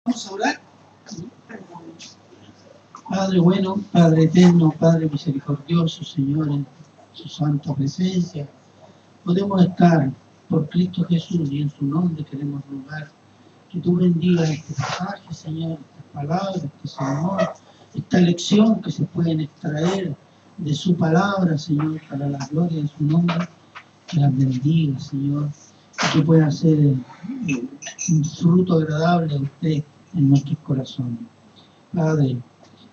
Vamos a orar. Padre bueno, Padre eterno, Padre misericordioso, Señor, en su santa presencia, podemos estar por Cristo Jesús y en su nombre queremos rogar que tú bendigas este pasaje, Señor, estas palabras, este sermón, esta lección que se pueden extraer de su palabra, Señor, para la gloria de su nombre, que las bendiga, Señor, y que pueda ser un fruto agradable a usted en nuestros corazones. Padre,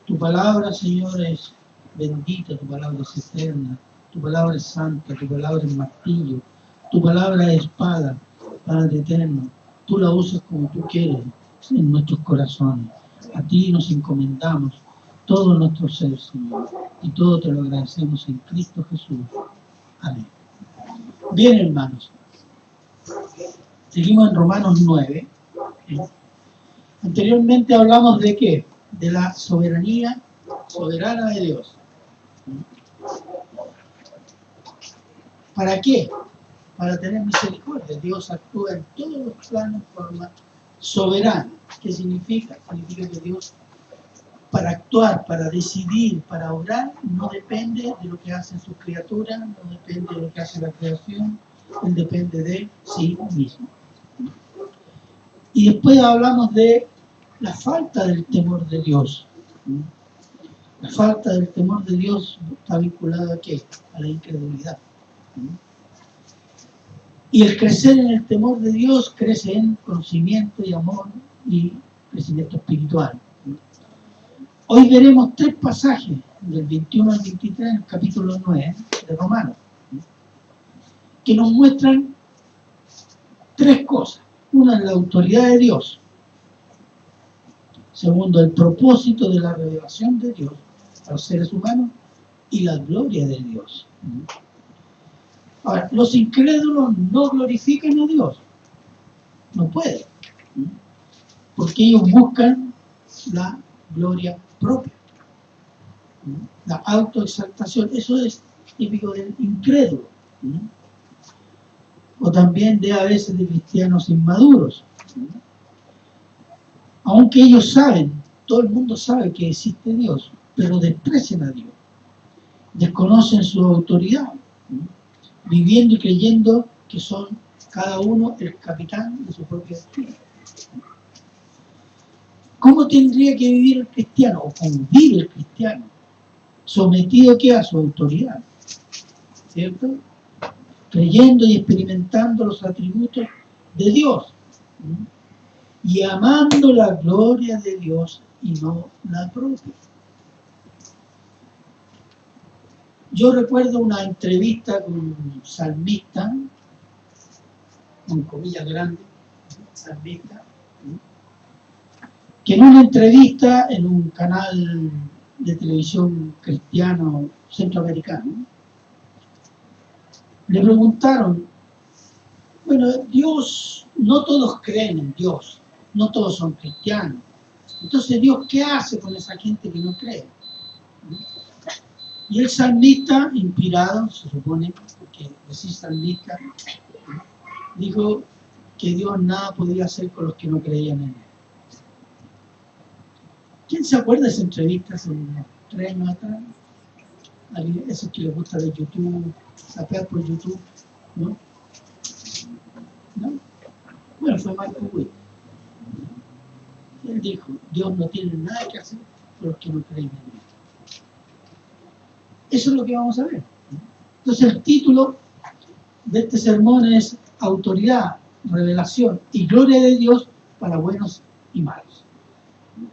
tu palabra, Señor, es bendita, tu palabra es eterna, tu palabra es santa, tu palabra es martillo, tu palabra es espada, Padre eterno. Tú la usas como tú quieres en nuestros corazones. A ti nos encomendamos todo nuestro ser, Señor, y todo te lo agradecemos en Cristo Jesús. Amén. Bien, hermanos, seguimos en Romanos 9. Anteriormente hablamos de ¿qué? De la soberanía soberana de Dios. ¿Para qué? Para tener misericordia. Dios actúa en todos los planos de forma soberana. ¿Qué significa? Significa que Dios, para actuar, para decidir, para obrar, no depende de lo que hacen sus criaturas, no depende de lo que hace la creación, Él depende de sí mismo. Y después hablamos de la falta del temor de Dios. La falta del temor de Dios está vinculada ¿a qué? A la incredulidad. Y el crecer en el temor de Dios crece en conocimiento y amor y crecimiento espiritual. Hoy veremos 3 pasajes, del 21 al 23, en el capítulo 9 de Romanos, que nos muestran 3 cosas. Una es la autoridad de Dios. Segundo, el propósito de la revelación de Dios a los seres humanos y la gloria de Dios. Ahora, los incrédulos no glorifican a Dios. No pueden. Porque ellos buscan la gloria propia. La autoexaltación. Eso es típico del incrédulo. O también de a veces de cristianos inmaduros. Aunque ellos saben, todo el mundo sabe que existe Dios, pero desprecian a Dios. Desconocen su autoridad, viviendo y creyendo que son cada uno el capitán de su propia destino. ¿Cómo tendría que vivir el cristiano, o cómo vive el cristiano? Sometido ¿qué? A su autoridad, ¿cierto? Creyendo y experimentando los atributos de Dios, y amando la gloria de Dios y no la propia. Yo recuerdo una entrevista con un salmista, con comillas grandes, salmista, que en una entrevista en un canal de televisión cristiano centroamericano, le preguntaron, bueno, Dios, no todos creen en Dios, no todos son cristianos, entonces Dios, ¿qué hace con esa gente que no cree? Y el salmista, inspirado, se supone, porque decir salmista, dijo que Dios nada podía hacer con los que no creían en él. ¿Quién se acuerda de esa entrevista hace unos 3 años atrás? Esos que les gusta de YouTube, sapear por YouTube, ¿no? ¿No? Bueno, fue Michael Witt. Él dijo, Dios no tiene nada que hacer con los que no creen en él. Eso es lo que vamos a ver. Entonces el título de este sermón es Autoridad, Revelación y Gloria de Dios para buenos y malos.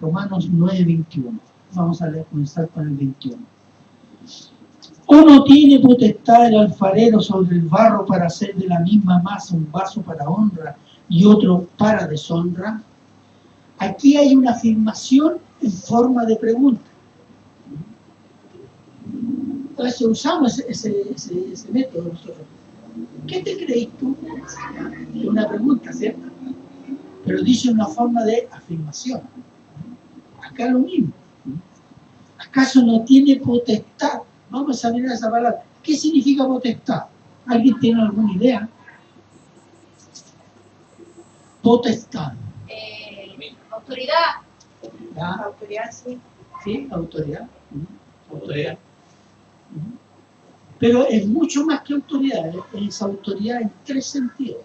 Romanos 9:21. Vamos a comenzar con el 21. ¿O no tiene potestad el alfarero sobre el barro para hacer de la misma masa un vaso para honra y otro para deshonra? Aquí hay una afirmación en forma de pregunta. Entonces usamos ese método nosotros. ¿Qué te crees tú? Es una pregunta, ¿cierto? Pero dice una forma de afirmación. Acá lo mismo. ¿Acaso no tiene potestad? Vamos a examinar esa palabra. ¿Qué significa potestad? ¿Alguien tiene alguna idea? Potestad. Autoridad. ¿Ya? Autoridad, sí. ¿Sí? Autoridad. Autoridad. Pero es mucho más que autoridad, es autoridad en tres sentidos.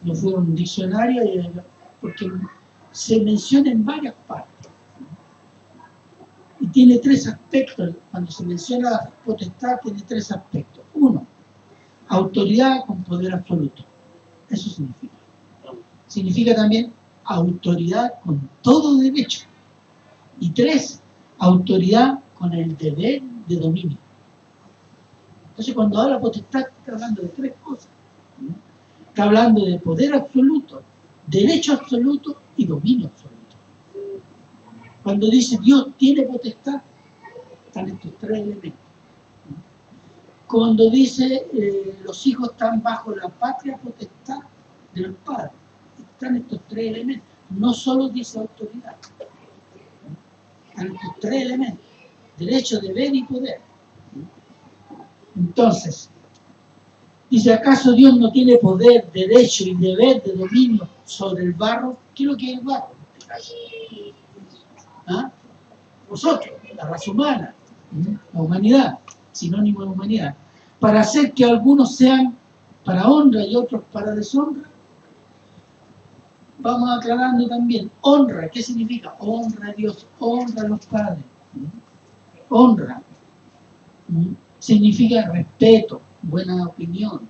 No fue un diccionario porque se menciona en varias partes. Y tiene tres aspectos. Cuando se menciona potestad, tiene tres aspectos. Uno, autoridad con poder absoluto. Eso significa. Significa también autoridad con todo derecho. Y tres, autoridad con el deber de dominio. Entonces, cuando habla potestad, está hablando de tres cosas. Está hablando de poder absoluto, derecho absoluto y dominio absoluto. Cuando dice Dios tiene potestad, están estos tres elementos. Cuando dice los hijos están bajo la patria potestad de los padres, están estos tres elementos. No solo dice autoridad, están estos tres elementos: derecho, deber y poder. Entonces, dice, ¿acaso Dios no tiene poder, derecho y deber de dominio sobre el barro? ¿Qué es lo que es el barro? ¿Ah? Nosotros, la raza humana, la humanidad, sinónimo de humanidad, para hacer que algunos sean para honra y otros para deshonra. Vamos aclarando también, honra, ¿qué significa? Honra a Dios, honra a los padres. Honra significa respeto, buena opinión,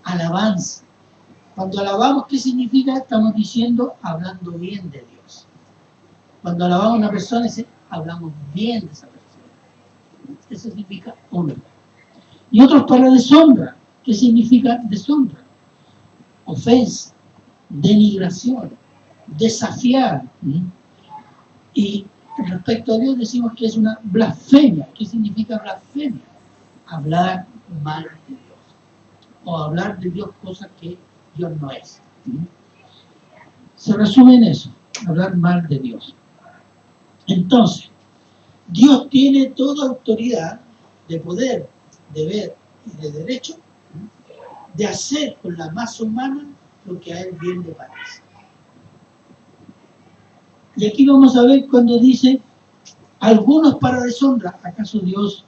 alabanza. Cuando alabamos, ¿qué significa? Estamos diciendo, hablando bien de Dios. Cuando alabamos a una persona, hablamos bien de esa persona. Eso significa honra. Y otros para deshonra. ¿Qué significa deshonra? Ofensa, denigración, desafiar. Y respecto a Dios decimos que es una blasfemia. ¿Qué significa blasfemia? Hablar mal de Dios. O hablar de Dios cosas que Dios no es. Se resume en eso, hablar mal de Dios. Entonces, Dios tiene toda autoridad de poder, deber y de derecho de hacer con la masa humana lo que a él bien le parece. Y aquí vamos a ver cuando dice algunos para deshonra. ¿Acaso Dios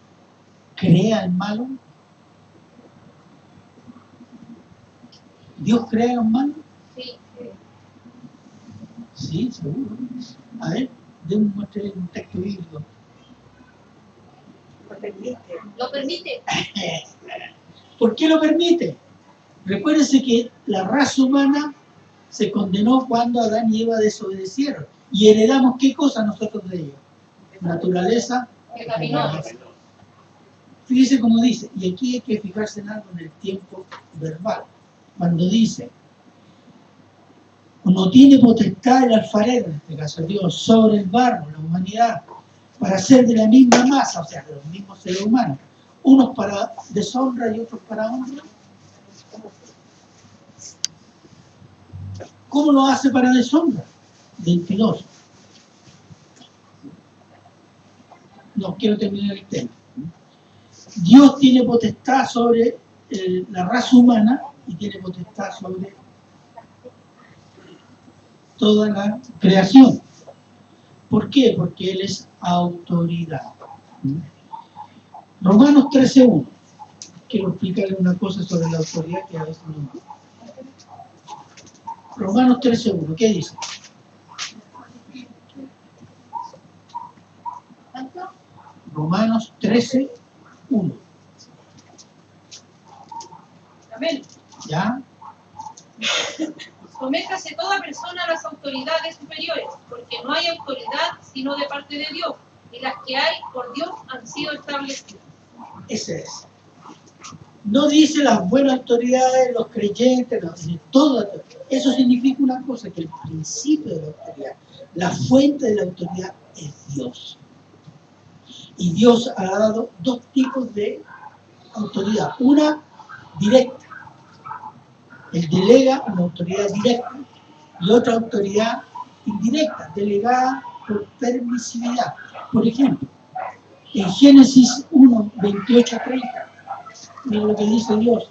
crea el malo? ¿Dios crea los malos? Sí. Sí, seguro. A ver, déjame mostrar un texto bíblico. Lo permite. Lo permite. ¿Por qué lo permite? Recuérdense que la raza humana se condenó cuando Adán y Eva desobedecieron. ¿Y heredamos qué cosa nosotros de ellos? Naturaleza Pecaminosa. Fíjese cómo dice, y aquí hay que fijarse en algo en el tiempo verbal. Cuando dice, no tiene potestad el alfarero, en este caso Dios, sobre el barro, la humanidad, para hacer de la misma masa, o sea, de los mismos seres humanos, unos para deshonra y otros para honra. ¿Cómo lo hace para deshonra? Del filoso. No, quiero terminar el tema. Dios tiene potestad sobre la raza humana y tiene potestad sobre toda la creación. ¿Por qué? Porque Él es autoridad. Romanos 13:1. Quiero explicarle una cosa sobre la autoridad que a veces no. Romanos 13:1. ¿Qué dice? Romanos 13:1. Amén. ¿Ya? Sométase toda persona a las autoridades superiores, porque no hay autoridad sino de parte de Dios, y las que hay por Dios han sido establecidas. Ese es. No dice las buenas autoridades, los creyentes, no, dice todas. Eso significa una cosa, que el principio de la autoridad, la fuente de la autoridad es Dios. Y Dios ha dado dos tipos de autoridad. Una directa. Él delega una autoridad directa y otra autoridad indirecta, delegada por permisividad. Por ejemplo, en Génesis 1, 28-30, miren lo que dice Dios.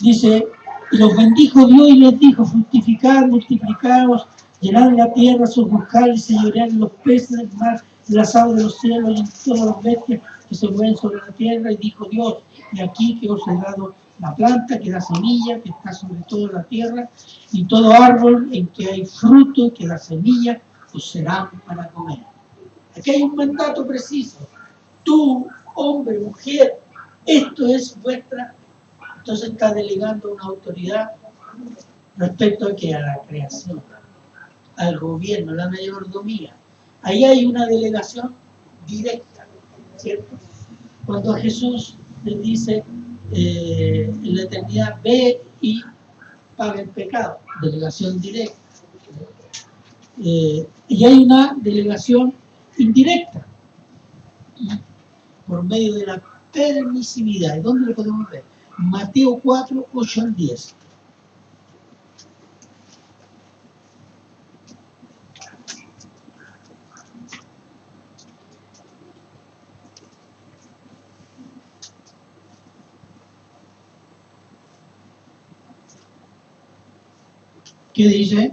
Dice, Y los bendijo Dios y les dijo: fructificad, multiplicaos, llenad la tierra, sojuzgad y señoread en los peces del mar, en las aves de los cielos y en todas las bestias que se mueven sobre la tierra. Y dijo Dios: y aquí que os he dado la planta que da semilla, que está sobre toda la tierra, y todo árbol en que hay fruto que da semilla, os serán para comer. Aquí hay un mandato preciso. Tú, hombre, mujer, esto es vuestra. Entonces está delegando una autoridad respecto a que a la creación, al gobierno, a la mayordomía. Ahí hay una delegación directa, ¿cierto? Cuando Jesús les dice en la eternidad: ve y paga el pecado, delegación directa. Y hay una delegación indirecta, por medio de la permisividad. ¿Y dónde lo podemos ver? Mateo 4, 8 al 10. ¿Qué dice?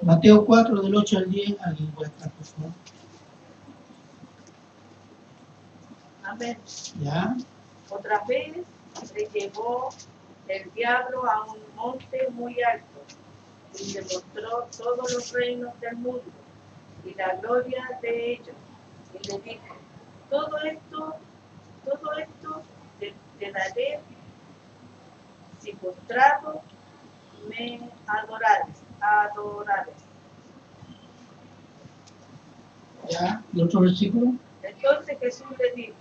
Mateo 4, del 8 al 10. Alguien puede estar, por favor. Amén. ¿Ya? Otra vez le llevó el diablo a un monte muy alto y le mostró todos los reinos del mundo y la gloria de ellos. Y le dijo: todo esto te daré si postrado me adorares. ¿Ya? ¿Y otro versículo? Entonces Jesús le dijo: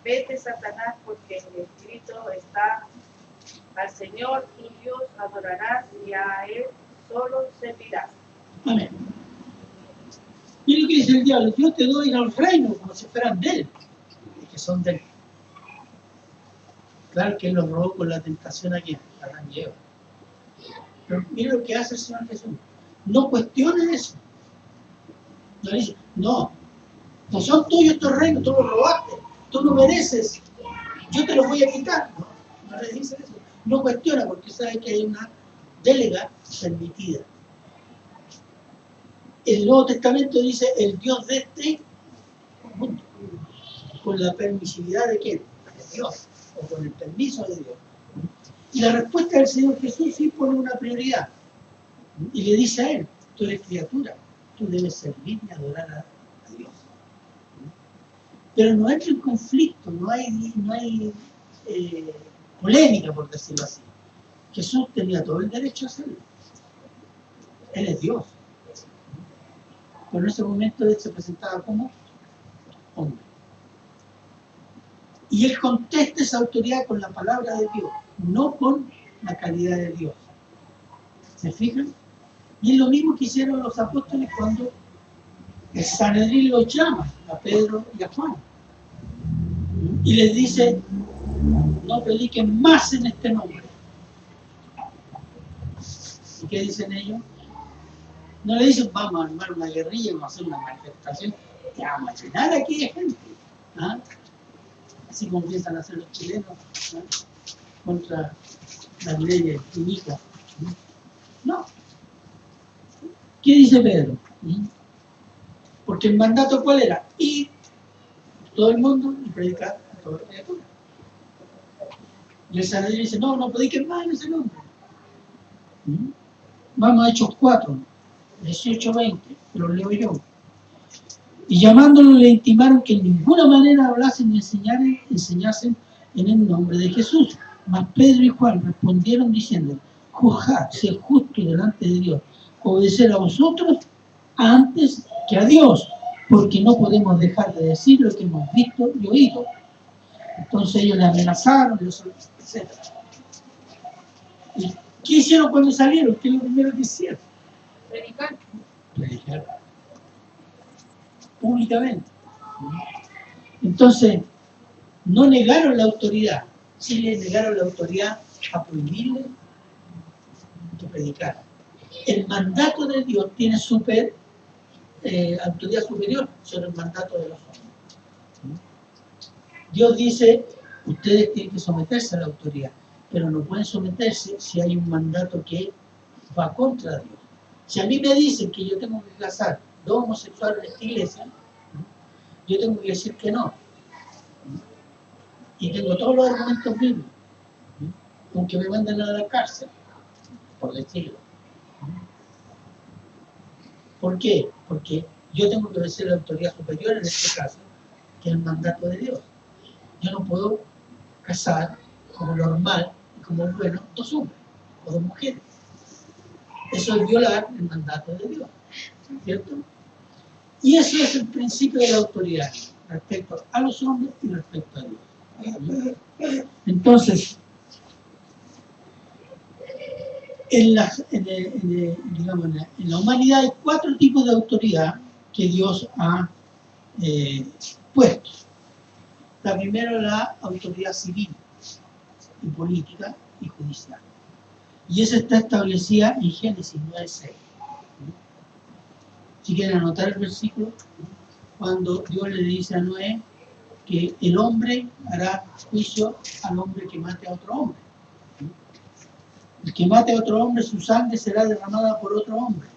vete, Satanás, porque escrito está: al Señor tu Dios adorarás y a Él solo servirás. Amén. Mira lo que dice el diablo: yo te doy al reino como si fueran de él, que son de él. Claro que él los robó con la tentación aquí, Adán y Eva. Pero mira lo que hace el Señor Jesús. No cuestiones eso. No le dice: no son tuyos estos reinos, tú los robaste, tú no mereces, yo te los voy a quitar. No le dice eso. No cuestiona, porque sabe que hay una delega permitida. El Nuevo Testamento dice: el Dios de este mundo, con la permisividad de quién, de Dios, o con el permiso de Dios. Y la respuesta del Señor Jesús sí pone una prioridad y le dice a él: tú eres criatura, tú debes servir y adorar a Dios. Pero no entra en conflicto, no hay polémica, por decirlo así. Jesús tenía todo el derecho a hacerlo. Él es Dios. Pero en ese momento él se presentaba como hombre. Y él contesta esa autoridad con la palabra de Dios, no con la calidad de Dios. ¿Se fijan? Y es lo mismo que hicieron los apóstoles cuando el Sanedrín los llama, a Pedro y a Juan. Y les dice: no prediquen más en este nombre. ¿Y qué dicen ellos? No le dicen: vamos a armar una guerrilla, vamos a hacer una manifestación, que vamos a llenar aquí de gente. ¿Ah? Así como piensan hacer los chilenos, ¿ah?, contra las leyes inicuas. No. ¿Qué dice Pedro? Porque el mandato, ¿cuál era? Ir todo el mundo y predicar a toda la criatura. Y el Sanedrín dice: no prediquen más en ese nombre. Vamos a Hechos 4, 18-20, lo leo yo. Y llamándolo le intimaron que en ninguna manera hablasen ni enseñasen en el nombre de Jesús. Mas Pedro y Juan respondieron diciendo: juzgad, ser justo delante de Dios, obedecer a vosotros antes que a Dios, porque no podemos dejar de decir lo que hemos visto y oído. Entonces ellos le amenazaron, etc. ¿Y qué hicieron cuando salieron? ¿Qué es lo primero que hicieron? Predicar públicamente. Entonces, no negaron la autoridad, sí le negaron la autoridad a prohibirle que predicara. El mandato de Dios tiene autoridad superior sobre el mandato de los hombres. Dios dice, ustedes tienen que someterse a la autoridad, pero no pueden someterse si hay un mandato que va contra Dios. Si a mí me dicen que yo tengo que casar dos homosexuales en esta iglesia, yo tengo que decir que no. Y tengo todos los argumentos bíblicos, aunque me manden a la cárcel, por decirlo. ¿Por qué? Porque yo tengo que obedecer la autoridad superior en este caso, que es el mandato de Dios. Yo no puedo casar como normal y como bueno dos hombres o dos mujeres. Eso es violar el mandato de Dios, ¿cierto? Y eso es el principio de la autoridad respecto a los hombres y respecto a Dios. Entonces, en la humanidad hay 4 tipos de autoridad que Dios ha puesto. La primera es la autoridad civil y política y judicial. Y esa está establecida en Génesis 9:6. Si quieren anotar el versículo, cuando Dios le dice a Noé que el hombre hará juicio al hombre que mate a otro hombre. El que mate a otro hombre, su sangre será derramada por otro hombre.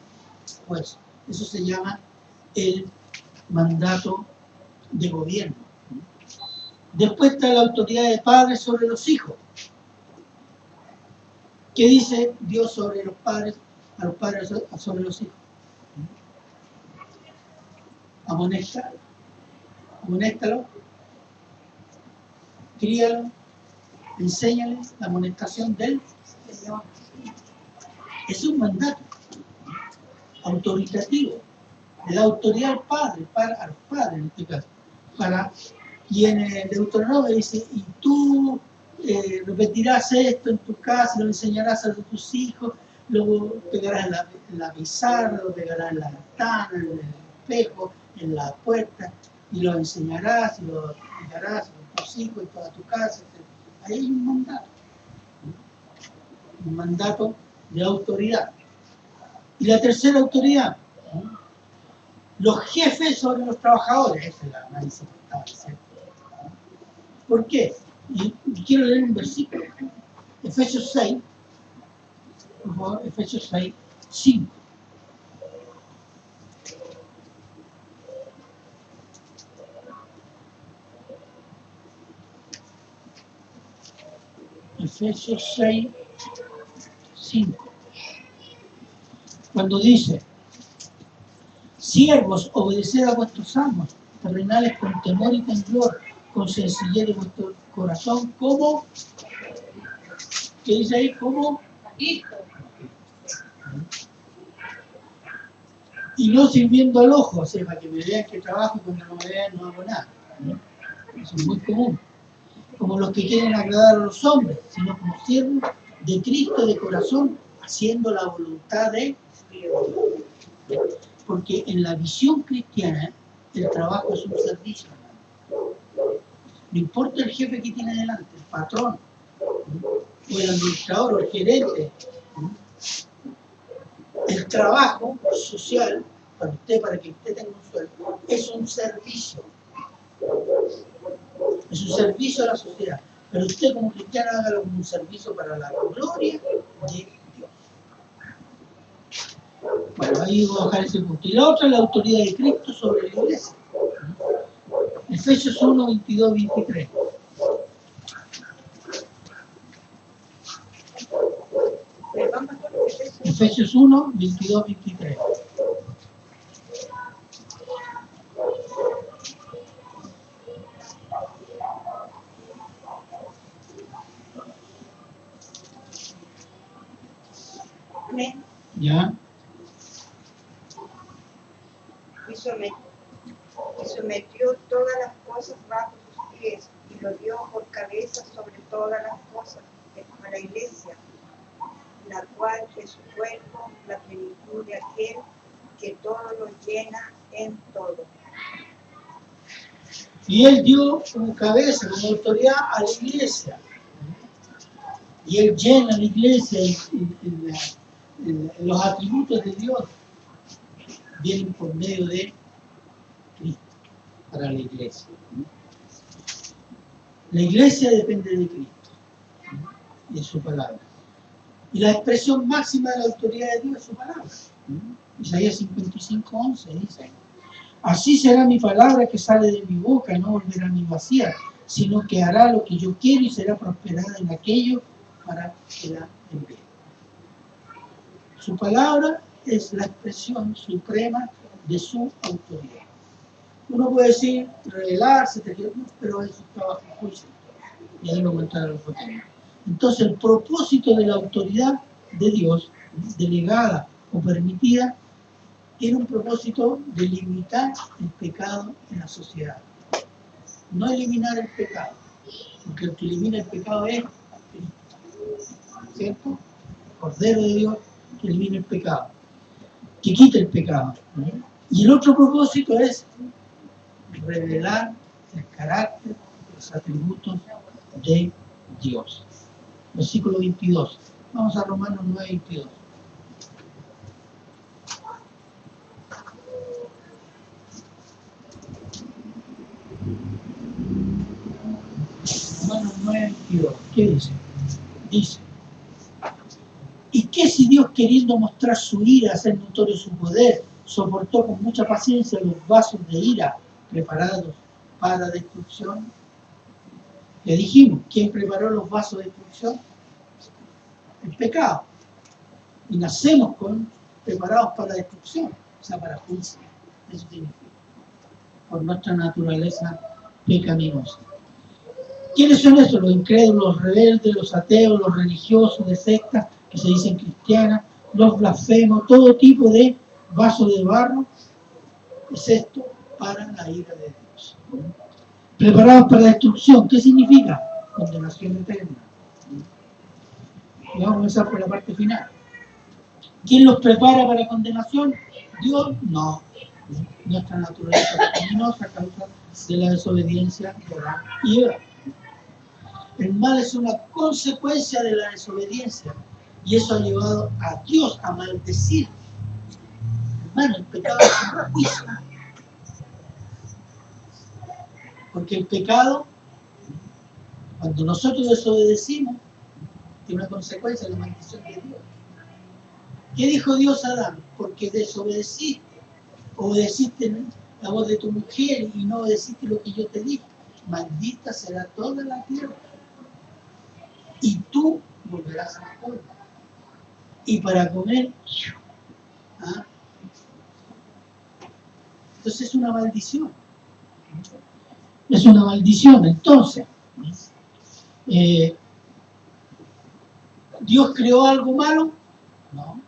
Pues eso se llama el mandato de gobierno. Después está la autoridad de padres sobre los hijos. ¿Qué dice Dios sobre los padres, a los padres sobre los hijos? Amonéstalo, críalo, enséñale la amonestación del Señor. Es un mandato autoritativo, de la autoridad al padre, a los padres en este caso. Y en el Deuteronomio dice, y tú repetirás esto en tu casa, lo enseñarás a tus hijos, lo pegarás en la pizarra, lo pegarás en la ventana, en el espejo, en la puerta, y lo enseñarás y lo explicarás a tus hijos y toda tu casa. Ahí hay un mandato de autoridad. Y la tercera autoridad, los jefes sobre los trabajadores. Esa es la más importante. ¿Por qué? Y quiero leer un versículo. Efesios 6, por favor, Efesios 6, 5. Efesios 6, 5. Cuando dice, siervos, obedeced a vuestros amos terrenales con temor y temblor, con sencillez de vuestro corazón, como, ¿qué dice ahí? Como Hijo. Y no sirviendo al ojo, o sea, para que me vean que trabajo y cuando no me vean no hago nada. Eso es muy común. Como los que quieren agradar a los hombres, sino como siervos de Cristo de corazón, haciendo la voluntad de Dios. Porque en la visión cristiana, el trabajo es un servicio. No importa el jefe que tiene delante, el patrón, o el administrador, o el gerente. El trabajo social, para que usted tenga un sueldo, es un servicio. Es un servicio a la sociedad. Pero usted como cristiano hágalo como un servicio para la gloria de Dios. Bueno, ahí voy a dejar ese punto. Y la otra es la autoridad de Cristo sobre la iglesia. Efesios 1, 22, 23. Efesios 1, 22, 23. Amén. ¿Ya? Y sometió todas las cosas bajo sus pies y lo dio por cabeza sobre todas las cosas a la iglesia, la cual es su cuerpo, la plenitud de aquel que todo lo llena en todo. Y él dio como cabeza, como autoridad a la iglesia. Y él llena la iglesia en los atributos de Dios. Vienen por medio de Cristo para la iglesia. La iglesia depende de Cristo y de su palabra. Y la expresión máxima de la autoridad de Dios es su palabra. Isaías 55:11 dice: así será mi palabra que sale de mi boca, no volverá a mí vacía, sino que hará lo que yo quiero y será prosperada en aquello para que la envíe. Su palabra es la expresión suprema de su autoridad. Uno puede decir, revelarse, pero eso está bajo juicio. Y ahí lo muestran los botones. Entonces, el propósito de la autoridad de Dios, delegada o permitida, tiene un propósito de limitar el pecado en la sociedad. No eliminar el pecado, porque el que elimina el pecado es Cristo, ¿cierto? El Cordero de Dios que elimina el pecado, que quita el pecado. Y el otro propósito es revelar el carácter, los atributos de Dios. Versículo 22. Vamos a Romanos 9:22. Romanos 9:22. ¿Qué dice? Dice: ¿y qué si Dios, queriendo mostrar su ira, hacer notorio su poder, soportó con mucha paciencia los vasos de ira preparados para destrucción? Le dijimos, ¿quién preparó los vasos de destrucción? El pecado. Y nacemos preparados para la destrucción, o sea, para juicio. Eso significa. Por nuestra naturaleza pecaminosa. ¿Quiénes son esos? Los incrédulos, los rebeldes, los ateos, los religiosos de sectas que se dicen cristianas, los blasfemos, todo tipo de vaso de barro. Es esto para la ira de Dios. Preparados para la destrucción. ¿Qué significa? Condenación eterna. Y vamos a comenzar por la parte final. ¿Quién los prepara para la condenación? Dios, no. Nuestra naturaleza pecaminosa a causa de la desobediencia de Adán y Eva. El mal es una consecuencia de la desobediencia y eso ha llevado a Dios a maldecir. Hermano, el pecado es un juicio. Porque el pecado, cuando nosotros desobedecimos, tiene una consecuencia, la maldición de Dios. ¿Qué dijo Dios a Adán? Porque desobedeciste, obedeciste la voz de tu mujer y no obedeciste lo que yo te dije. Maldita será toda la tierra. Y tú volverás a la polvo. Y para comer, ¿ah? Entonces es una maldición. Es una maldición. Entonces, ¿Dios creó algo malo? No.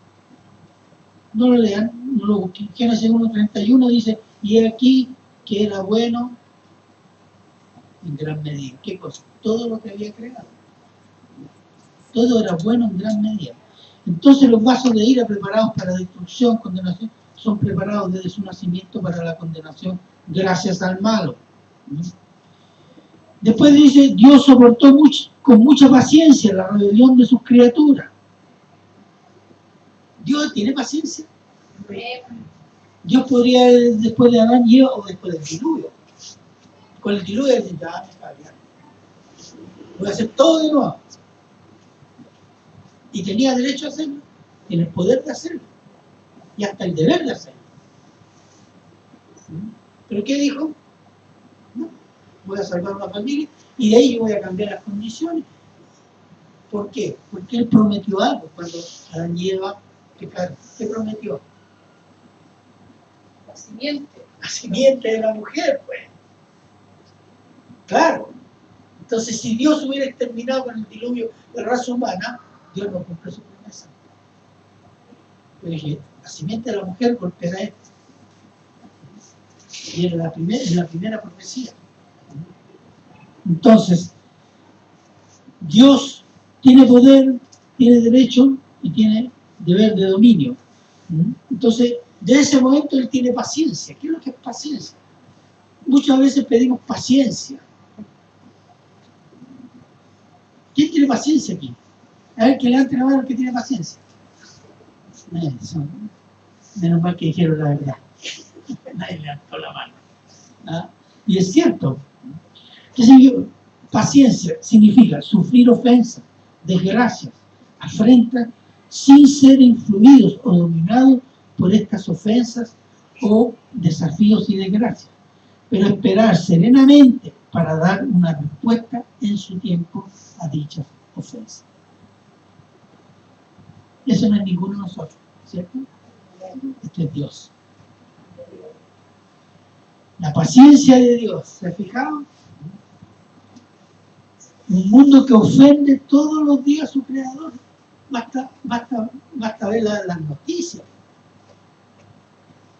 No lo lean, no lo busquen. Génesis 1:31 dice, y aquí que era bueno en gran medida. ¿Qué cosa? Todo lo que había creado. Todo era bueno en gran medida. Entonces los vasos de ira preparados para destrucción, condenación, son preparados desde su nacimiento para la condenación gracias al malo. Después dice, Dios soportó con mucha paciencia la rebelión de sus criaturas. Dios tiene paciencia. Dios podría, después de Adán y Eva, o después del diluvio. Con el diluvio dice, ya me está bien. Voy a hacer todo de nuevo. Y tenía derecho a hacerlo, tiene el poder de hacerlo, y hasta el deber de hacerlo. ¿Pero qué dijo? No, voy a salvar una familia y de ahí yo voy a cambiar las condiciones. ¿Por qué? Porque él prometió algo cuando Adán y Eva pecaron. ¿Qué prometió? La simiente. La simiente de la mujer, pues. Claro. Entonces, si Dios hubiera exterminado con el diluvio de la raza humana, Dios no cumplió su promesa. Yo dije, la simiente de la mujer golpeará esto. Y era la primera profecía. Entonces, Dios tiene poder, tiene derecho y tiene deber de dominio. Entonces, de ese momento Él tiene paciencia. ¿Qué es lo que es paciencia? Muchas veces pedimos paciencia. ¿Quién tiene paciencia aquí? A ver, que levante la mano el que tiene paciencia. Menos mal que dijeron la verdad. Nadie levantó la mano. ¿Ah? Y es cierto. Entonces Paciencia significa sufrir ofensas, desgracias, afrentas, sin ser influidos o dominados por estas ofensas o desafíos y desgracias, pero esperar serenamente para dar una respuesta en su tiempo a dichas ofensas. Eso no es ninguno de nosotros, ¿cierto? Este es Dios. La paciencia de Dios, ¿se ha fijado? Un mundo que ofende todos los días a su creador. Basta ver las noticias.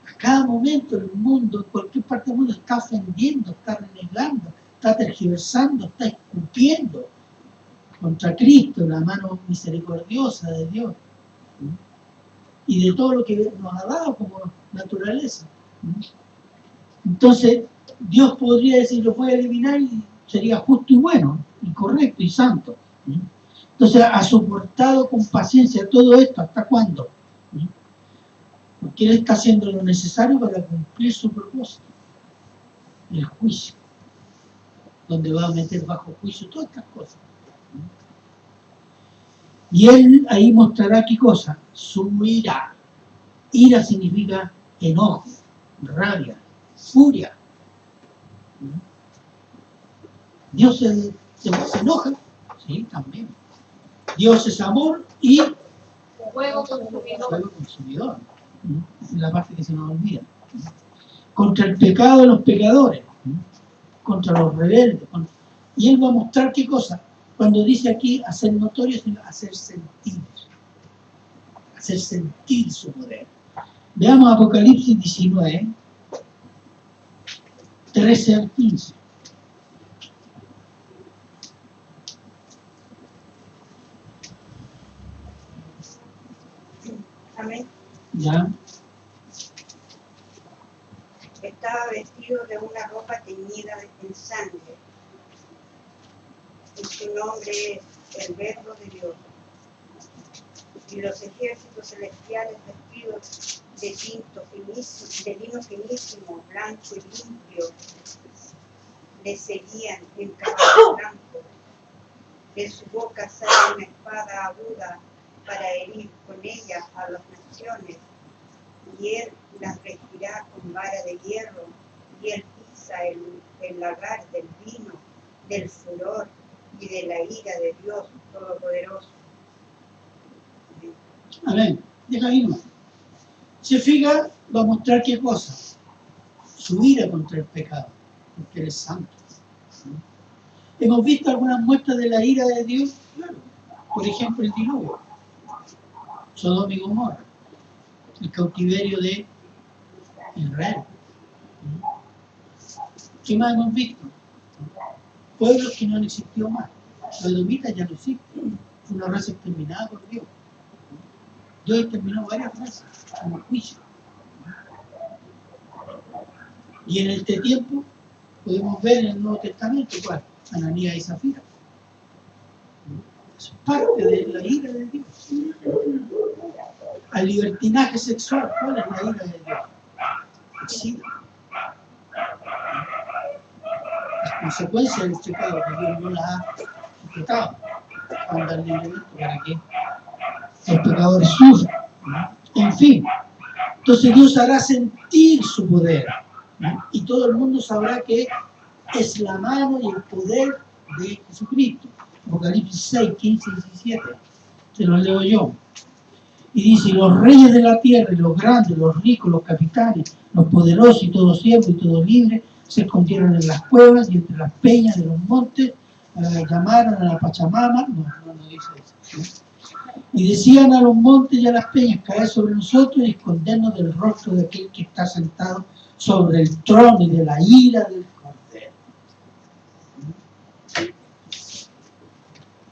A cada momento el mundo, en cualquier parte del mundo, está ofendiendo, está renegando, está tergiversando, está escupiendo contra Cristo, la mano misericordiosa de Dios. Y de todo lo que nos ha dado como naturaleza. Entonces, Dios podría decir, lo voy a eliminar y sería justo y bueno, y correcto y santo. Entonces, ha soportado con paciencia todo esto, ¿hasta cuándo? Porque Él está haciendo lo necesario para cumplir su propósito, el juicio, donde va a meter bajo juicio todas estas cosas. Y Él ahí mostrará qué cosa, su ira. Ira significa enojo, rabia, furia. Dios se enoja, sí, también. Dios es amor y Fuego consumidor. Esa es la parte que se nos olvida. Contra el pecado de los pecadores, contra los rebeldes. Y Él va a mostrar qué cosa. Cuando dice aquí hacer notorio, sino hacer sentir su poder. Veamos Apocalipsis 19, 13 al 15. Amén. ¿Ya? Estaba vestido de una ropa teñida en sangre. Y su nombre es el Verbo de Dios. Y los ejércitos celestiales vestidos de lino finísimo, blanco y limpio, le seguían en caballo blanco. De su boca sale una espada aguda para herir con ella a las naciones, y él las regirá con vara de hierro, y él pisa el lagar del vino, del furor y de la ira de Dios Todopoderoso. Amén. Deja ahí nomás. Se fija, va a mostrar qué cosa. Su ira contra el pecado, porque Él es santo. ¿Hemos visto algunas muestras de la ira de Dios? Claro. Por ejemplo, el diluvio, Sodoma y Gomorra, el cautiverio de Israel. ¿Qué más hemos visto? Pueblos que no han existido más. Los edomitas ya no existen. Fue una raza exterminada por Dios. Dios exterminó varias razas como juicio. Y en este tiempo podemos ver en el Nuevo Testamento, ¿cuál? Ananías y Zafira. Es parte de la ira de Dios. Al libertinaje sexual, ¿cuál es la ira de Dios? El SIDA. Las consecuencias del pecado que Dios no las ha sujetado. Van a dar libremente para que los pecadores sufran. En fin. Entonces Dios hará sentir su poder. Y todo el mundo sabrá que es la mano y el poder de Jesucristo. Apocalipsis 6, 15 y 17. Se los leo yo. Y dice, los reyes de la tierra, y los grandes, los ricos, los capitanes, los poderosos y todo siervo y todo libre, se escondieron en las cuevas y entre las peñas de los montes, llamaron a la Pachamama, no dice eso, ¿no? Y decían a los montes y a las peñas, caer sobre nosotros y escondernos del rostro de aquel que está sentado sobre el trono y de la ira del Cordero.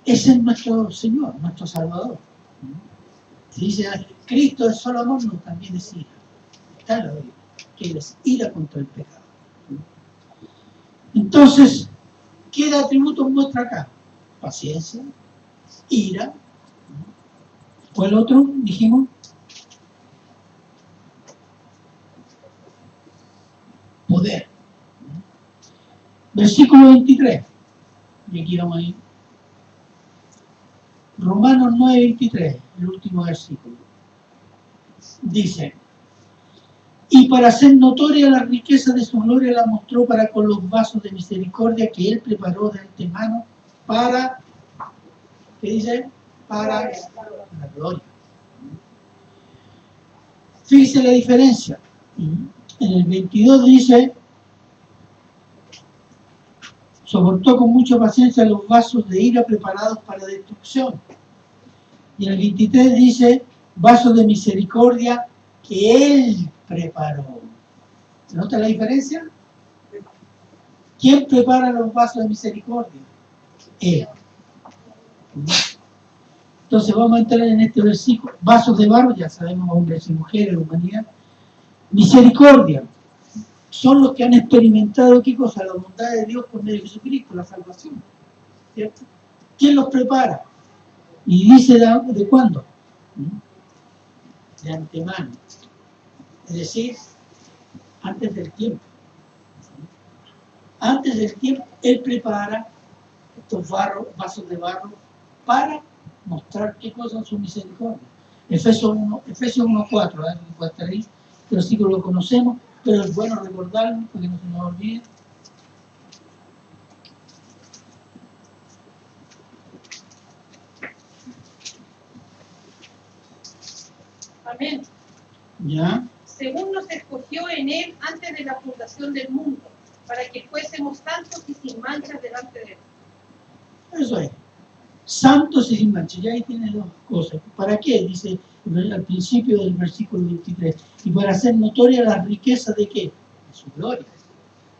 Ese es nuestro Señor, nuestro Salvador. Si dice, Cristo es solo amor, no, también es ira. Está en la Biblia, que es ira contra el pecado. Entonces, ¿qué atributos muestra acá? Paciencia, ira. ¿Cuál otro? Dijimos. Poder. Versículo 23. Y aquí vamos a ir. Romanos 9:23, el último versículo. Dice: y para hacer notoria la riqueza de su gloria la mostró para con los vasos de misericordia que él preparó de antemano para, ¿qué dice? Para la gloria. Fíjese la diferencia. En el 22 dice: soportó con mucha paciencia los vasos de ira preparados para destrucción. Y en el 23 dice: vasos de misericordia que él preparó. ¿Se nota la diferencia? ¿Quién prepara los vasos de misericordia? Él. Entonces vamos a entrar en este versículo. Vasos de barro, ya sabemos, hombres y mujeres, humanidad. Misericordia son los que han experimentado, ¿qué cosa? La bondad de Dios por medio de Jesucristo, la salvación. ¿Cierto? ¿Quién los prepara? Y dice de cuándo. De antemano. Es decir, antes del tiempo. Antes del tiempo, Él prepara estos vasos de barro para mostrar qué cosa es su misericordia. Efesios 1:4, ¿verdad? Que puede estar ahí. Este versículo lo conocemos, pero es bueno recordarlo para que no se nos olvide. Amén. ¿Ya? Según nos escogió en él antes de la fundación del mundo, para que fuésemos santos y sin manchas delante de él. Eso es. Santos y sin mancha. Ya ahí tiene dos cosas. ¿Para qué? Dice al principio del versículo 23. Y para hacer notoria la riqueza de qué? De su gloria.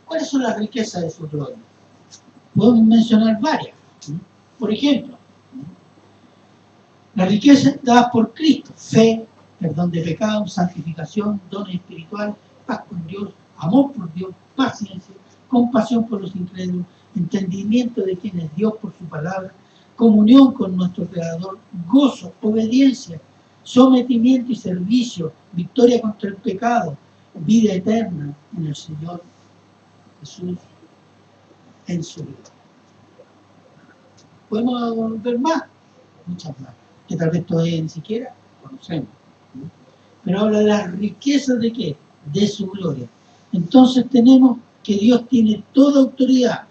¿Cuáles son las riquezas de su gloria? Podemos mencionar varias. Por ejemplo, las riquezas dadas por Cristo: fe, perdón de pecados, santificación, dones espirituales, paz con Dios, amor por Dios, paciencia, compasión por los incrédulos, entendimiento de quién es Dios por su palabra, comunión con nuestro Creador, gozo, obediencia, sometimiento y servicio, victoria contra el pecado, vida eterna en el Señor Jesús, en su vida. ¿Podemos ver más? Muchas más, que tal vez todavía ni siquiera conocemos. Pero habla de las riquezas de qué? De su gloria. Entonces tenemos que Dios tiene toda autoridad.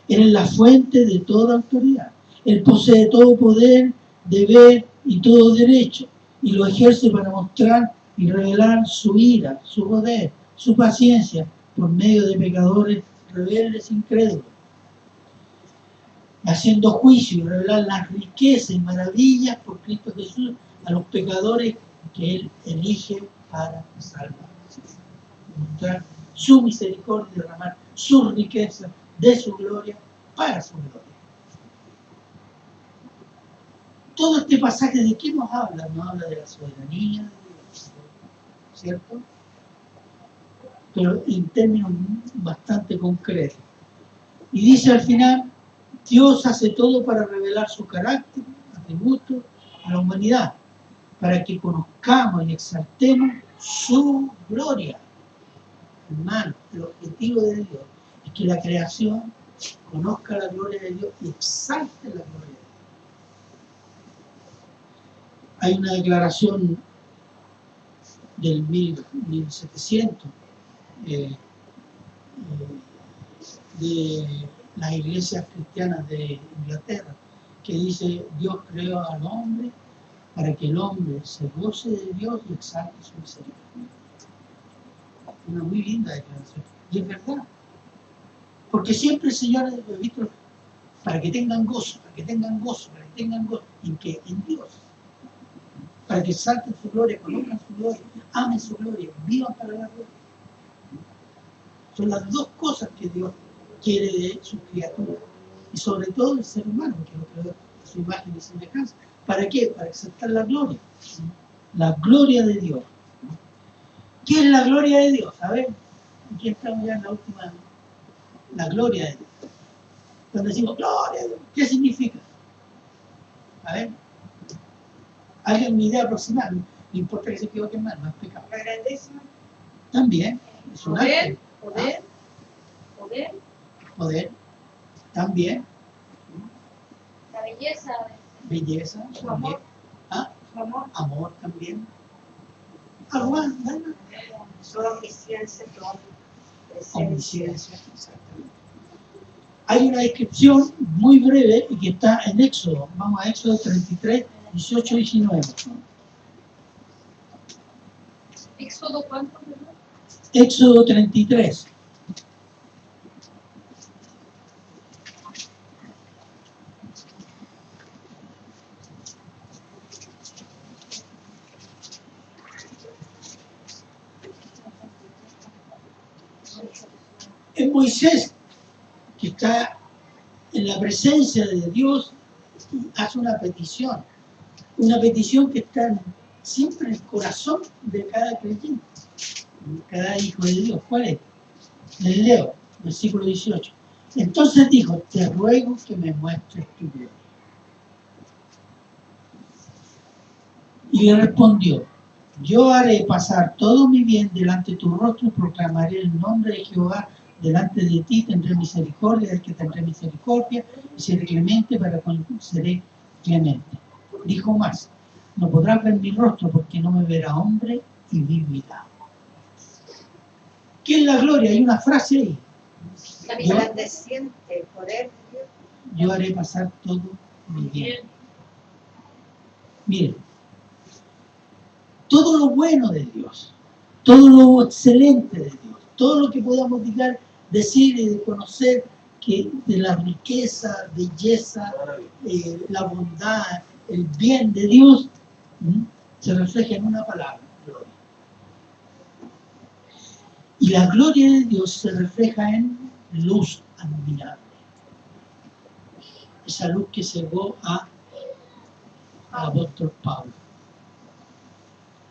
Él es la fuente de toda autoridad. Él posee todo poder, deber y todo derecho. Y lo ejerce para mostrar y revelar su ira, su poder, su paciencia por medio de pecadores rebeldes, incrédulos. Haciendo juicio y revelar las riquezas y maravillas por Cristo Jesús a los pecadores que Él elige para salvar. Mostrar su misericordia y derramar su riqueza de su gloria para su gloria. Todo este pasaje, ¿de qué nos habla? Nos habla de la soberanía de Dios, ¿cierto? Pero en términos bastante concretos. Y dice al final: Dios hace todo para revelar su carácter, atributos a la humanidad, para que conozcamos y exaltemos su gloria. Hermano, el objetivo de Dios es que la creación conozca la gloria de Dios y exalte la gloria de Dios. Hay una declaración del 1700 de las iglesias cristianas de Inglaterra, que dice: Dios creó al hombre para que el hombre se goce de Dios y exalte su misericordia. Una muy linda declaración. Y es verdad. Porque siempre el Señor ha visto para que tengan gozo, para que tengan gozo, para que tengan gozo. ¿En qué? En Dios. Para que exalten su gloria, conozcan su gloria, amen su gloria, vivan para la gloria. Son las dos cosas que Dios quiere de sus criaturas. Y sobre todo el ser humano, que lo creó a su imagen y semejanza. ¿Para qué? Para exaltar la gloria. La gloria de Dios. ¿Qué es la gloria de Dios? A ver, aquí estamos ya en la última. La gloria de Dios. Cuando decimos gloria de Dios, ¿qué significa? A ver, alguien una idea aproximada. No importa que se equivoquen mal, no es pecado. La grandeza. También es un arte. Poder. Poder, también. belleza. Belleza. Su amor. ¿Ah? Su amor. Amor también. Algo más, ¿no? Su omnisciencia, su presencia. Omnisciencia, exactamente. Hay una descripción muy breve que está en Éxodo. Vamos a Éxodo 33, 18 y 19. ¿Éxodo cuánto? Éxodo 33. Es Moisés que está en la presencia de Dios y hace una petición que está siempre en el corazón de cada creyente, de cada hijo de Dios. ¿Cuál es? Les leo, versículo 18. Entonces dijo, te ruego que me muestres tu gloria. Y le respondió, yo haré pasar todo mi bien delante de tu rostro, proclamaré el nombre de Jehová delante de ti, tendré misericordia del que tendré misericordia, y seré clemente para con el que seré clemente. Dijo más, no podrás ver mi rostro porque no me verá hombre y vivirá. ¿Qué es la gloria? Hay una frase ahí. Resplandeciente el poder de Dios. Yo haré pasar todo mi bien. Miren, todo lo bueno de Dios, todo lo excelente de Dios, todo lo que podamos decir y conocer que de la riqueza, belleza, la bondad, el bien de Dios, se refleja en una palabra, gloria. Y la gloria de Dios se refleja en luz admirable. Esa luz que cegó al apóstol Pablo.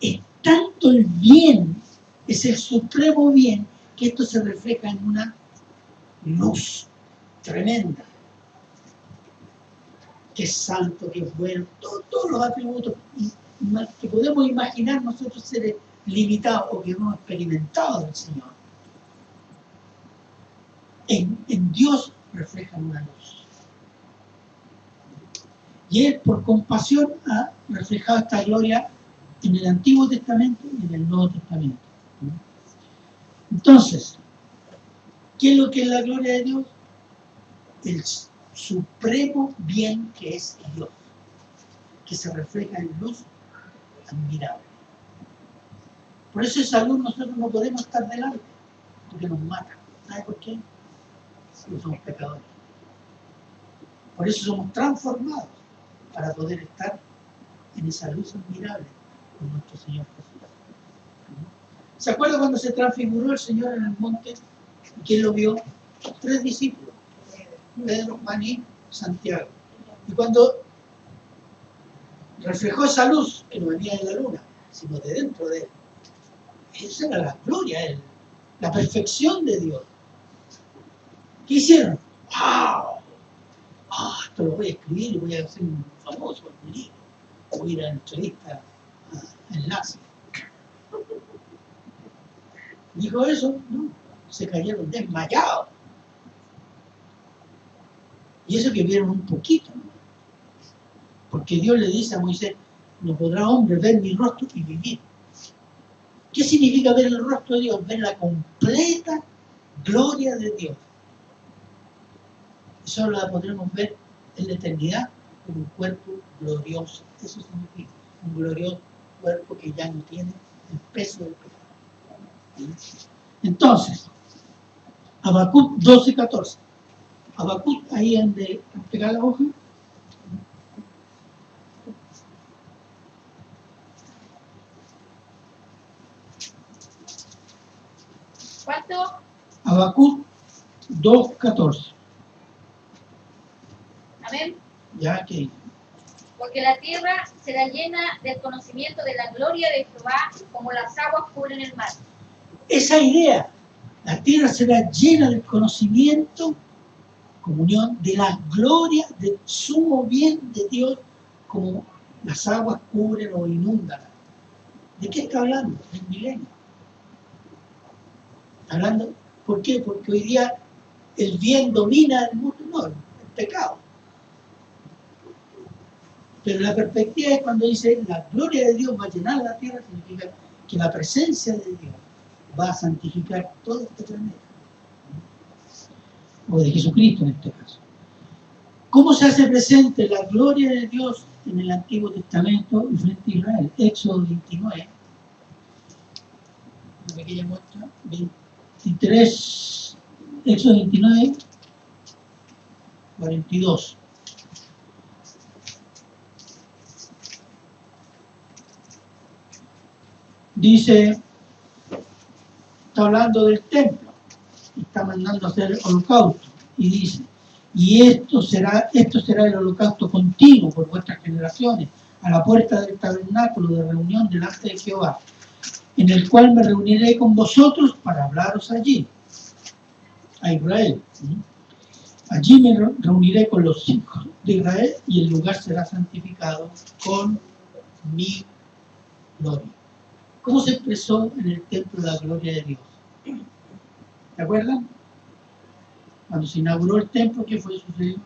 Es tanto el bien, es el supremo bien, que esto se refleja en una luz tremenda. Que es santo, que es bueno, todos los atributos que podemos imaginar nosotros seres limitados o que no hemos experimentado del Señor. En Dios reflejan una luz. Y Él, por compasión, ha reflejado esta gloria en el Antiguo Testamento y en el Nuevo Testamento. Entonces, ¿qué es lo que es la gloria de Dios? El supremo bien que es Dios, que se refleja en luz admirable. Por eso esa luz nosotros no podemos estar delante, porque nos mata. ¿Sabe por qué? Porque somos pecadores. Por eso somos transformados, para poder estar en esa luz admirable con nuestro Señor Jesús. ¿Se acuerda cuando se transfiguró el Señor en el monte? ¿Quién lo vio? 3 discípulos, Pedro, Juan y Santiago. Y cuando reflejó esa luz que no venía de la luna, sino de dentro de él, esa era la gloria, la perfección de Dios. ¿Qué hicieron? ¡Wow! Esto lo voy a escribir y voy a hacer un famoso en un libro. Voy a ir a entrevista a enlace. Dijo eso, no, se cayeron desmayados. Y eso que vieron un poquito, ¿no? Porque Dios le dice a Moisés, no podrá hombre ver mi rostro y vivir. ¿Qué significa ver el rostro de Dios? Ver la completa gloria de Dios. Y solo la podremos ver en la eternidad con un cuerpo glorioso. Eso significa un glorioso cuerpo que ya no tiene el peso del pecado. Entonces, Habacuc 12:14. Habacuc, ahí donde pegar la hoja. ¿Cuánto? Habacuc 2:14. Amén. Ya que Porque la tierra será llena del conocimiento de la gloria de Jehová, como las aguas cubren el mar. esa idea, la tierra será llena del conocimiento, comunión, de la gloria, del sumo bien de Dios, como las aguas cubren o inundan. ¿De qué está hablando? Del milenio. Está hablando, ¿por qué? Porque hoy día el bien domina el mundo, no, el pecado. Pero la perspectiva es cuando dice la gloria de Dios va a llenar la tierra, significa que la presencia de Dios va a santificar todo este planeta. O de Jesucristo en este caso. ¿Cómo se hace presente la gloria de Dios en el Antiguo Testamento y frente a Israel? Éxodo 29, una pequeña muestra, 23, Éxodo 29, 42. Dice, está hablando del templo, está mandando a hacer holocausto, y dice, y esto será el holocausto continuo por vuestras generaciones, a la puerta del tabernáculo de reunión delante de Jehová, en el cual me reuniré con vosotros para hablaros allí, a Israel. Allí me reuniré con los hijos de Israel y el lugar será santificado con mi gloria. ¿Cómo se expresó en el templo la gloria de Dios? ¿Se acuerdan? Cuando se inauguró el templo, ¿qué fue sucedido?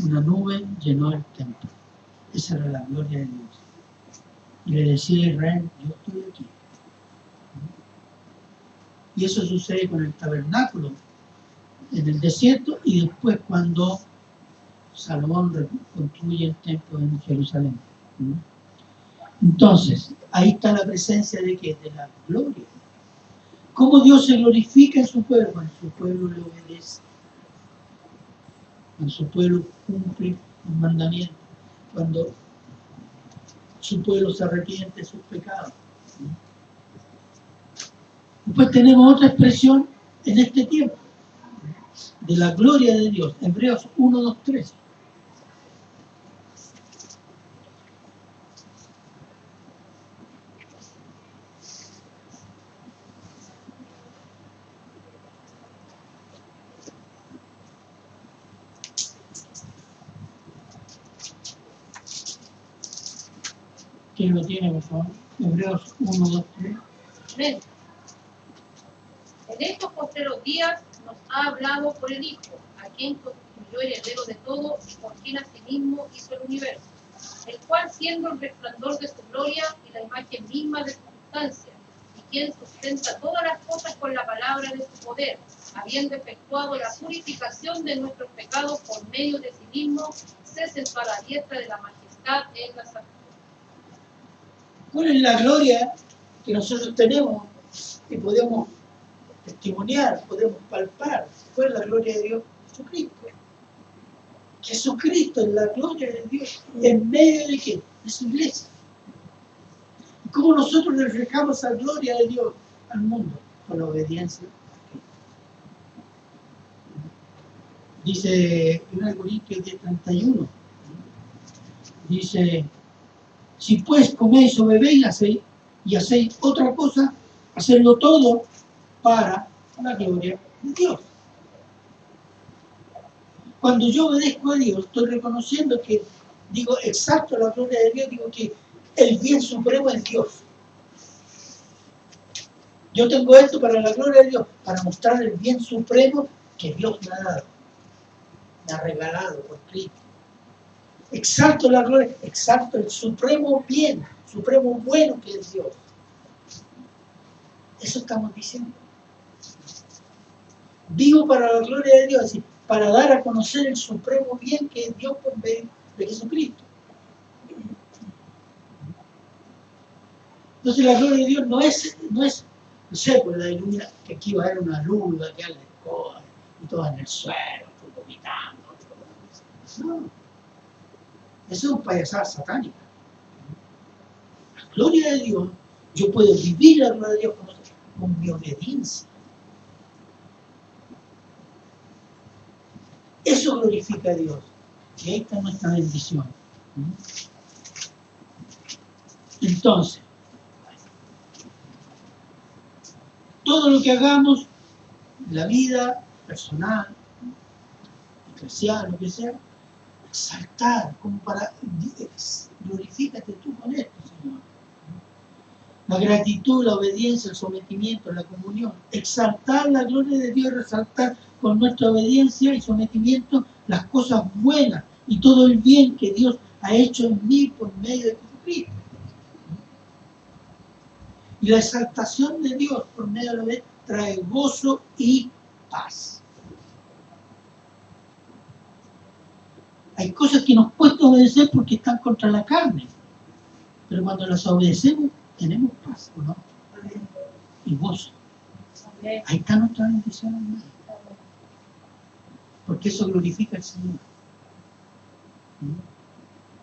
Una nube llenó el templo. Esa era la gloria de Dios. Y le decía a Israel, yo estoy aquí. Y eso sucede con el tabernáculo en el desierto y después cuando Salomón construye el templo en Jerusalén. Entonces, ahí está la presencia de ¿qué? De la gloria. ¿Cómo Dios se glorifica en su pueblo? Cuando su pueblo le obedece. Cuando su pueblo cumple los mandamientos. Cuando su pueblo se arrepiente de sus pecados. Después tenemos otra expresión en este tiempo de la gloria de Dios. Hebreos 1, 2, 3. ¿Quién lo tiene, por favor? Hebreos 1, 2, 3. Amén. En estos postreros días nos ha hablado por el Hijo, a quien constituyó heredero de todo y por quien asimismo hizo el universo, el cual siendo el resplandor de su gloria y la imagen misma de su sustancia, y quien sustenta todas las cosas con la palabra de su poder, habiendo efectuado la purificación de nuestros pecados por medio de sí mismo, se sentó a la diestra de la majestad en la santidad. ¿Cuál es la gloria que nosotros tenemos y podemos testimoniar, podemos palpar? ¿Cuál es la gloria de Dios? Jesucristo. Jesucristo es la gloria de Dios. ¿En medio de qué? De su iglesia. ¿Cómo nosotros reflejamos esa gloria de Dios al mundo? Con la obediencia. Dice 1 Corintios 10:31. Dice, si pues coméis o bebéis y hacéis otra cosa, hacedlo todo para la gloria de Dios. Cuando yo obedezco a Dios, estoy reconociendo que, digo, exalto la gloria de Dios, digo que el bien supremo es Dios. Yo tengo esto para la gloria de Dios, para mostrar el bien supremo que Dios me ha dado, me ha regalado por Cristo. Exalto la gloria, exalto el supremo bien, supremo bueno que es Dios. Eso estamos diciendo. Vivo para la gloria de Dios, es decir, para dar a conocer el supremo bien que es Dios por medio de Jesucristo. Entonces la gloria de Dios no es, no sé, pues la ilumina, que aquí va a haber una luz, que a la escoba, y todo en el suelo, vomitando. No. Eso es un payasada satánica. La gloria de Dios, yo puedo vivir la gloria de Dios con mi obediencia. Eso glorifica a Dios. Y ahí está nuestra bendición. Entonces, todo lo que hagamos, la vida personal, eclesial, lo que sea, exaltar, como para glorifícate tú con esto, Señor. La gratitud, la obediencia, el sometimiento, la comunión, exaltar la gloria de Dios, resaltar con nuestra obediencia y sometimiento las cosas buenas, y todo el bien que Dios ha hecho en mí por medio de Jesucristo. Y la exaltación de Dios por medio de la fe trae gozo y paz. Hay cosas que nos cuesta obedecer porque están contra la carne, pero cuando las obedecemos tenemos paz, ¿no? Y gozo. Ahí está nuestra bendición, hermano. Porque eso glorifica al Señor.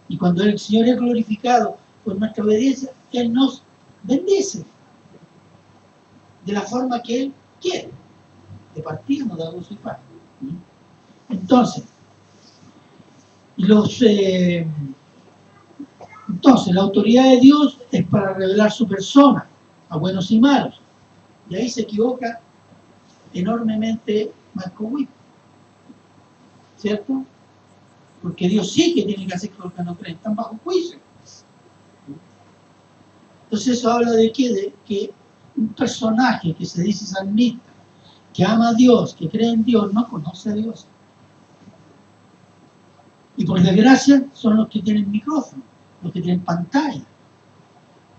Y cuando el Señor es glorificado por nuestra obediencia, Él nos bendice de la forma que Él quiere. De partida nos da gozo y paz. Entonces, la autoridad de Dios es para revelar su persona a buenos y malos. Y ahí se equivoca enormemente Marco Witt, ¿cierto? Porque Dios sí que tiene que hacer con los que no creen, están bajo juicio. Entonces eso habla de qué, de que un personaje que se dice salmista, que ama a Dios, que cree en Dios, no conoce a Dios. Y por desgracia son los que tienen micrófono, los que tienen pantalla,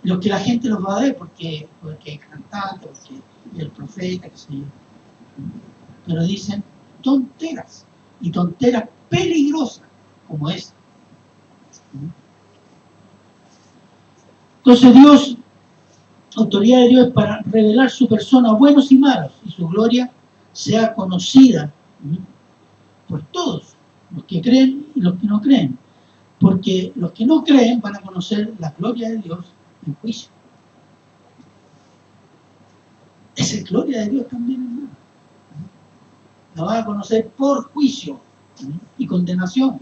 los que la gente los va a ver porque hay cantantes, porque hay el profeta, qué sé yo. Pero dicen tonteras, y tonteras peligrosas como esta. Entonces Dios, autoridad de Dios es para revelar su persona a buenos y malos, y su gloria sea conocida por todos, los que creen y los que no creen. Porque los que no creen van a conocer la gloria de Dios en juicio. Esa es gloria de Dios también, hermano. La van a conocer por juicio y condenación.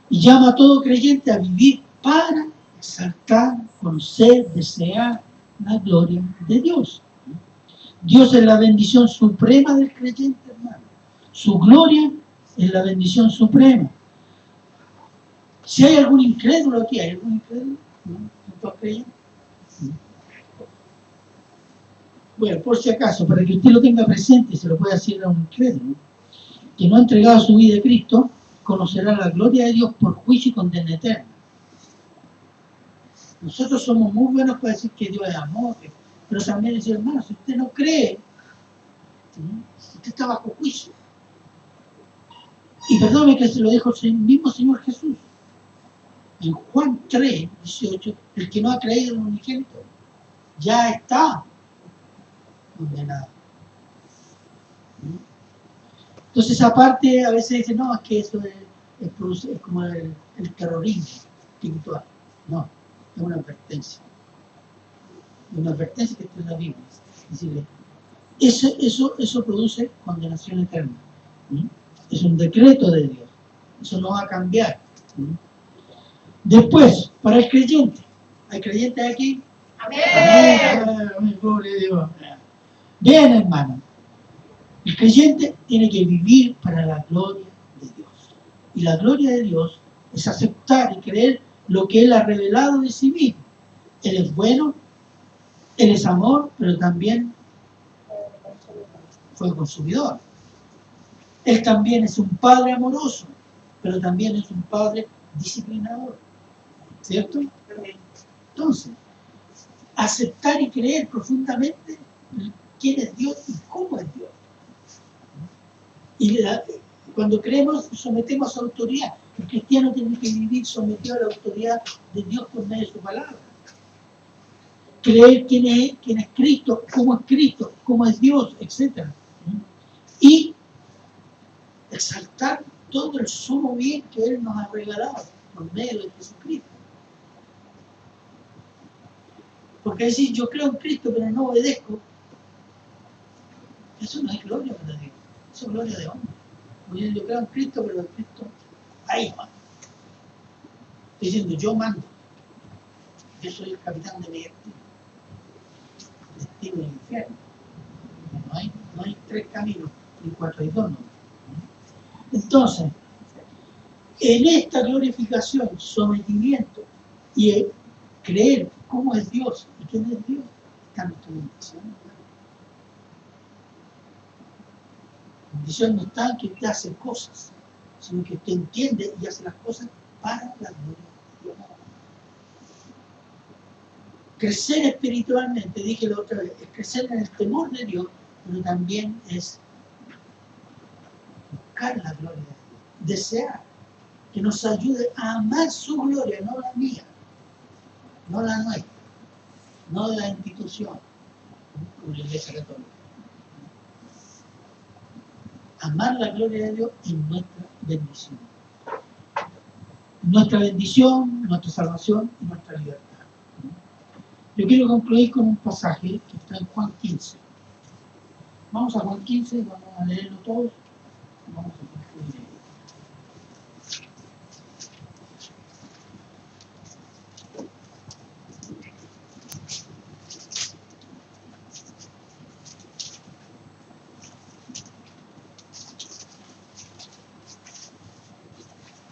Y llama a todo creyente a vivir para exaltar, conocer, desear la gloria de Dios. Dios es la bendición suprema del creyente, hermano. Su gloria es la bendición suprema. Si hay algún incrédulo aquí, ¿hay algún incrédulo? ¿No? ¿Todos creyentes? Bueno, por si acaso, para que usted lo tenga presente y se lo pueda decir a un incrédulo, que no ha entregado su vida a Cristo, conocerá la gloria de Dios por juicio y condena eterna. Nosotros somos muy buenos para decir que Dios es amor, pero también decir, hermano, si usted no cree, usted está bajo juicio. Y perdóneme que se lo dijo el mismo Señor Jesús. En Juan 3, 18, el que no ha creído en el unigénito ya está condenado. Entonces, aparte, a veces dicen, no, es que eso es como el terrorismo espiritual. No, es una advertencia. Es una advertencia que está en la Biblia. Es decir, eso produce condenación eterna. Es un decreto de Dios. Eso no va a cambiar. Después, para el creyente. ¿Hay creyentes aquí? Amén. Amén. Gloria a Dios. Bien, hermano. El creyente tiene que vivir para la gloria de Dios. Y la gloria de Dios es aceptar y creer lo que Él ha revelado de sí mismo. Él es bueno, Él es amor, pero también fue consumidor. Él también es un padre amoroso, pero también es un padre disciplinador. ¿Cierto? Entonces, aceptar y creer profundamente quién es Dios y cómo es Dios. Y cuando creemos, sometemos a autoridad. El cristiano tiene que vivir sometido a la autoridad de Dios por medio de su palabra. Creer quién es Cristo, cómo es Dios, etc. Y exaltar todo el sumo bien que Él nos ha regalado por medio de Jesucristo. Porque decir, yo creo en Cristo, pero no obedezco, eso no es gloria para Dios, eso es gloria de hombre. Porque yo creo en Cristo, pero en Cristo, ahí mando. Estoy diciendo, yo mando. Yo soy el capitán de mi destino del infierno. No hay tres caminos, ni cuatro, hay dos. ¿No? Entonces, en esta glorificación, sometimiento y creer cómo es Dios y quién es Dios, está nuestra bendición. La bendición no está en que usted hace cosas, sino que usted entiende y hace las cosas para la gloria de Dios. Crecer espiritualmente, dije la otra vez, es crecer en el temor de Dios, pero también es buscar la gloria de Dios, desear que nos ayude a amar su gloria, no la mía, no la nuestra, no de la institución, como la Iglesia Católica. Amar la gloria de Dios es nuestra bendición. Nuestra bendición, nuestra salvación y nuestra libertad. Yo quiero concluir con un pasaje que está en Juan 15. Vamos a Juan 15, vamos a leerlo todos. Vamos a concluir.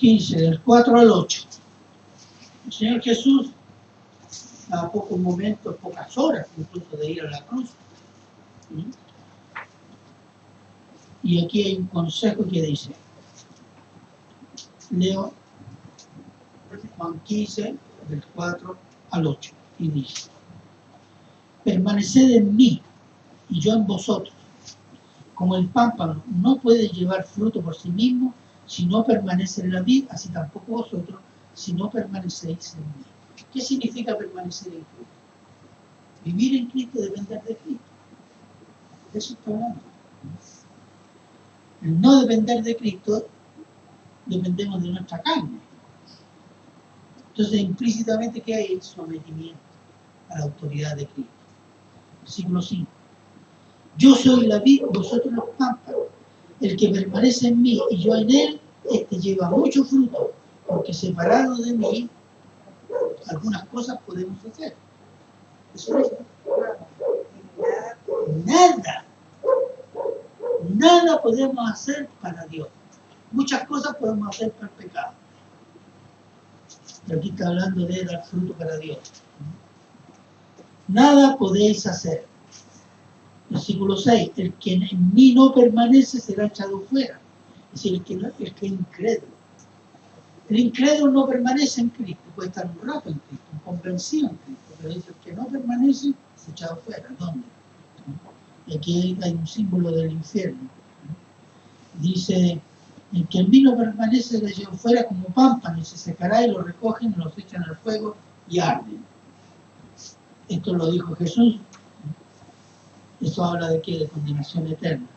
Del 4 al 8. El Señor Jesús, a pocos momentos, pocas horas incluso de ir a la cruz. Y aquí hay un consejo que dice, leo Juan 15, del 4 al 8, y dice, permaneced en mí y yo en vosotros. Como el pámpano no puede llevar fruto por sí mismo si no permanece en la vid, así tampoco vosotros si no permanecéis en mí. ¿Qué significa permanecer en Cristo? Vivir en Cristo, depender de Cristo. De eso está hablando. El no depender de Cristo, dependemos de nuestra carne. Entonces, implícitamente, ¿qué hay? El sometimiento a la autoridad de Cristo. Versículo 5. Yo soy la vid, vosotros los pámpanos. El que permanece en mí y yo en él, este lleva mucho fruto, porque separado de mí, algunas cosas podemos hacer. Eso es. Nada podemos hacer para Dios. Muchas cosas podemos hacer para el pecado. Pero aquí está hablando de dar fruto para Dios. Nada podéis hacer. Versículo 6. El que en mí no permanece será echado fuera. Es decir, el que es incrédulo. El incrédulo no permanece en Cristo. Puede estar un rato en Cristo, convencido en Cristo. Pero dice, el que no permanece es echado fuera. ¿Dónde? Y aquí hay un símbolo del infierno. Dice, el que en mí no permanece será echado fuera como pámpano y se secará y lo recogen y los echan al fuego y arden. Esto lo dijo Jesús. Eso habla de qué? De condenación eterna.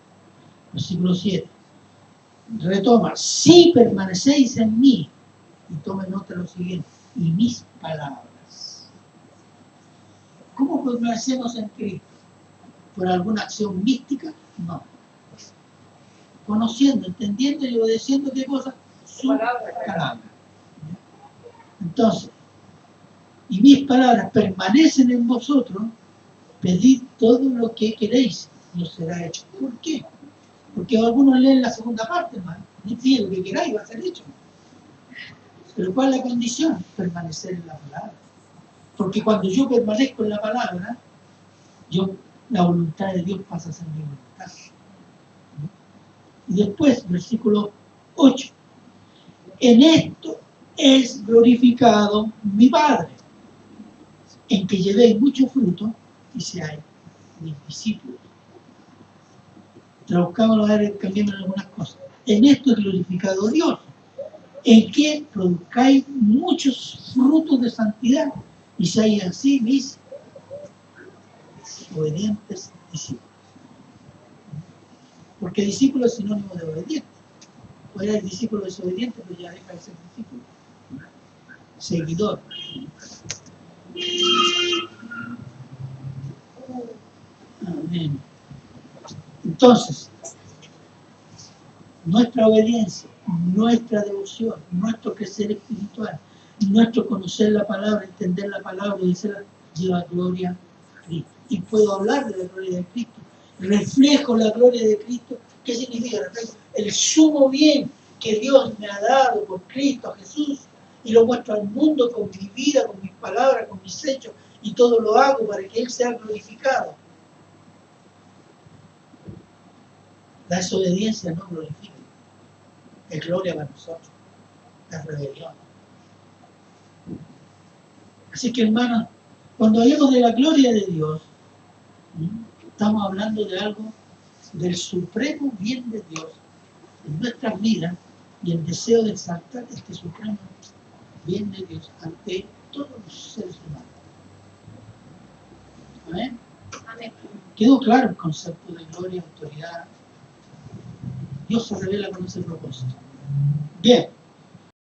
Versículo 7. Retoma, si permanecéis en mí, y tomen nota de lo siguiente, y mis palabras. ¿Cómo permanecemos en Cristo? ¿Por alguna acción mística? No. Conociendo, entendiendo y obedeciendo qué cosa? Su palabra. Entonces, y mis palabras permanecen en vosotros, pedid todo lo que queréis y os será hecho. ¿Por qué? Porque algunos leen la segunda parte, hermano. Ni pide lo que queráis, va a ser hecho. Pero ¿cuál es la condición? Permanecer en la palabra. Porque cuando yo permanezco en la palabra, la voluntad de Dios pasa a ser mi voluntad. Y después, versículo 8. En esto es glorificado mi Padre, en que llevéis mucho fruto y seáis mis discípulos. Traduzcámoslo a ver, cambiemos algunas cosas. En esto es glorificado Dios, en que produzcáis muchos frutos de santidad y seáis así mis obedientes discípulos. Porque discípulo es sinónimo de obediente. Puede ser discípulo desobediente, pero ya deja de ser discípulo. Seguidor. Amén. Entonces, nuestra obediencia, nuestra devoción, nuestro crecer espiritual, nuestro conocer la palabra, entender la palabra y decirla, lleva gloria a Cristo. Y puedo hablar de la gloria de Cristo. Reflejo la gloria de Cristo. ¿Qué significa? Reflejo el sumo bien que Dios me ha dado por Cristo Jesús y lo muestro al mundo con mi vida, con mis palabras, con mis hechos y todo lo hago para que Él sea glorificado. La desobediencia no glorifica. Es gloria para nosotros. Es rebelión. Así que, hermanos, cuando hablemos de la gloria de Dios, estamos hablando de algo del supremo bien de Dios en nuestras vidas y el deseo de exaltar este supremo bien de Dios ante todos los seres humanos. ¿Amén? Amén. ¿Quedó claro el concepto de gloria, autoridad? Dios se revela con ese propósito. Bien.